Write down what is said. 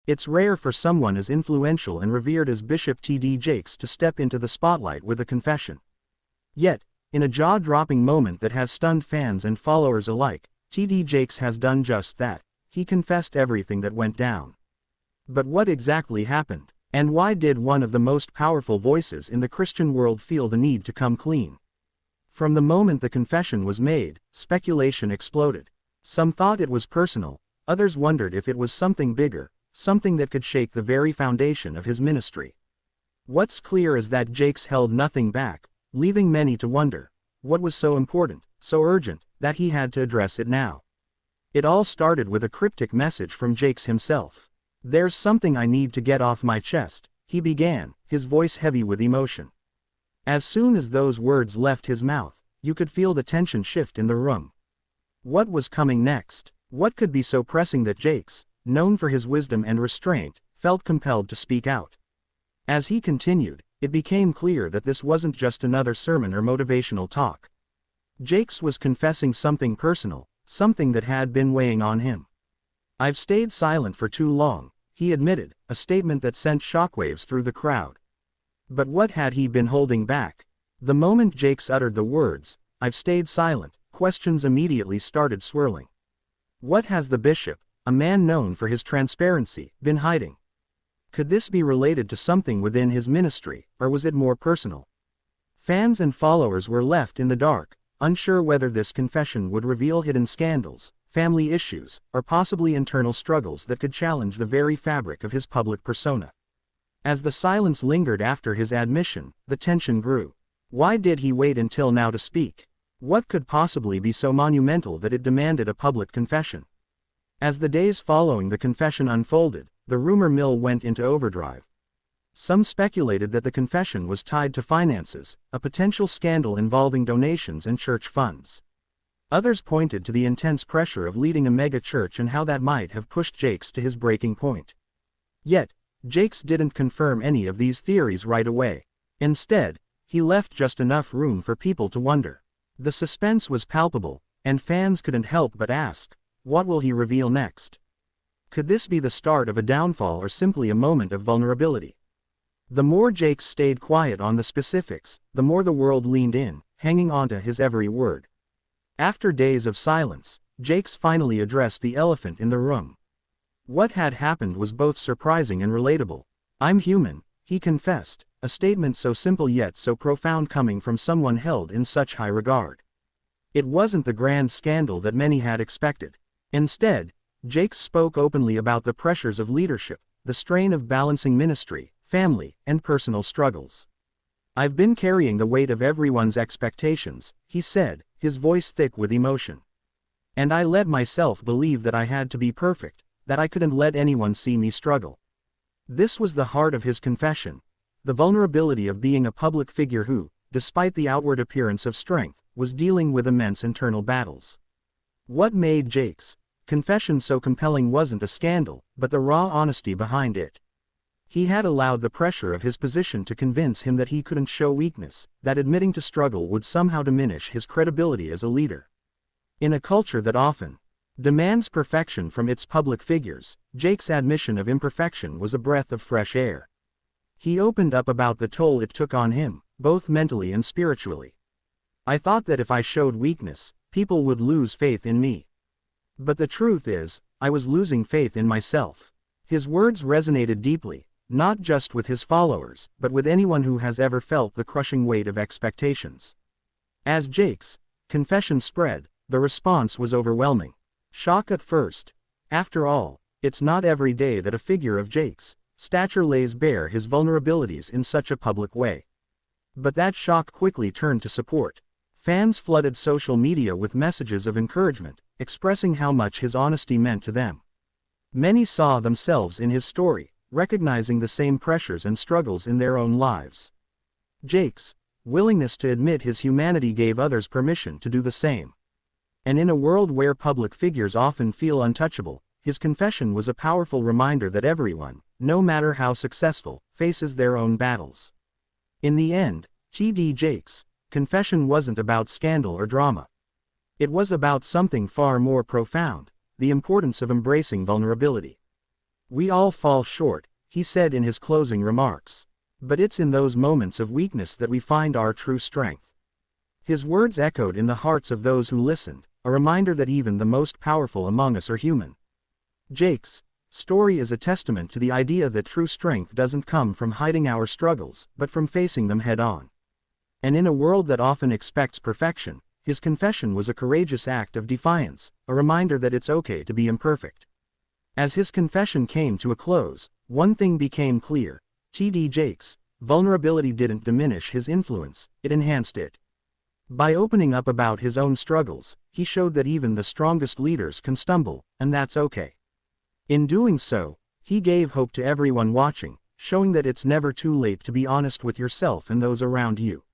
It's rare for someone as influential and revered as Bishop T.D. Jakes to step into the spotlight with a confession. Yet, in a jaw-dropping moment that has stunned fans and followers alike, T.D. Jakes has done just that. He confessed everything that went down. But what exactly happened? And why did one of the most powerful voices in the Christian world feel the need to come clean? From the moment the confession was made, speculation exploded. Some thought it was personal, others wondered if it was something bigger, something that could shake the very foundation of his ministry. What's clear is that Jakes held nothing back, leaving many to wonder, what was so important, so urgent, that he had to address it now? It all started with a cryptic message from Jakes himself. "There's something I need to get off my chest," he began, his voice heavy with emotion. As soon as those words left his mouth, you could feel the tension shift in the room. What was coming next? What could be so pressing that Jakes, known for his wisdom and restraint, felt compelled to speak out? As he continued, it became clear that this wasn't just another sermon or motivational talk. Jakes was confessing something personal, something that had been weighing on him. "I've stayed silent for too long," he admitted, a statement that sent shockwaves through the crowd. But what had he been holding back? The moment Jakes uttered the words, "I've stayed silent," questions immediately started swirling. What has the bishop, a man known for his transparency, been hiding? Could this be related to something within his ministry, or was it more personal? Fans and followers were left in the dark, unsure whether this confession would reveal hidden scandals, family issues, or possibly internal struggles that could challenge the very fabric of his public persona. As the silence lingered after his admission, the tension grew. Why did he wait until now to speak? What could possibly be so monumental that it demanded a public confession? As the days following the confession unfolded, the rumor mill went into overdrive. Some speculated that the confession was tied to finances, a potential scandal involving donations and church funds. Others pointed to the intense pressure of leading a mega-church and how that might have pushed Jakes to his breaking point. Yet, Jakes didn't confirm any of these theories right away. Instead, he left just enough room for people to wonder. The suspense was palpable, and fans couldn't help but ask, what will he reveal next? Could this be the start of a downfall or simply a moment of vulnerability? The more Jakes stayed quiet on the specifics, the more the world leaned in, hanging onto his every word. After days of silence, Jakes finally addressed the elephant in the room. What had happened was both surprising and relatable. "I'm human," he confessed, a statement so simple yet so profound coming from someone held in such high regard. It wasn't the grand scandal that many had expected. Instead, Jakes spoke openly about the pressures of leadership, the strain of balancing ministry, family, and personal struggles. "I've been carrying the weight of everyone's expectations," he said, his voice thick with emotion. "And I let myself believe that I had to be perfect, that I couldn't let anyone see me struggle." This was the heart of his confession, the vulnerability of being a public figure who, despite the outward appearance of strength, was dealing with immense internal battles. What made Jakes' confession so compelling wasn't a scandal, but the raw honesty behind it. He had allowed the pressure of his position to convince him that he couldn't show weakness, that admitting to struggle would somehow diminish his credibility as a leader. In a culture that often demands perfection from its public figures, Jakes' admission of imperfection was a breath of fresh air. He opened up about the toll it took on him, both mentally and spiritually. "I thought that if I showed weakness, people would lose faith in me. But the truth is, I was losing faith in myself." His words resonated deeply, not just with his followers, but with anyone who has ever felt the crushing weight of expectations. As Jakes' confession spread, the response was overwhelming. Shock at first. After all, it's not every day that a figure of Jakes' stature lays bare his vulnerabilities in such a public way. But that shock quickly turned to support. Fans flooded social media with messages of encouragement, expressing how much his honesty meant to them. Many saw themselves in his story, recognizing the same pressures and struggles in their own lives. Jakes' willingness to admit his humanity gave others permission to do the same. And in a world where public figures often feel untouchable, his confession was a powerful reminder that everyone, no matter how successful, faces their own battles. In the end, T.D. Jakes' confession wasn't about scandal or drama. It was about something far more profound, the importance of embracing vulnerability. We all fall short, he said in his closing remarks. But it's in those moments of weakness that we find our true strength. His words echoed in the hearts of those who listened, a reminder that even the most powerful among us are human. Jake's story is a testament to the idea that true strength doesn't come from hiding our struggles, but from facing them head-on. And in a world that often expects perfection, his confession was a courageous act of defiance, a reminder that it's okay to be imperfect. As his confession came to a close, one thing became clear: TD Jakes' vulnerability didn't diminish his influence, it enhanced it. By opening up about his own struggles, he showed that even the strongest leaders can stumble, and that's okay. In doing so, he gave hope to everyone watching, showing that it's never too late to be honest with yourself and those around you.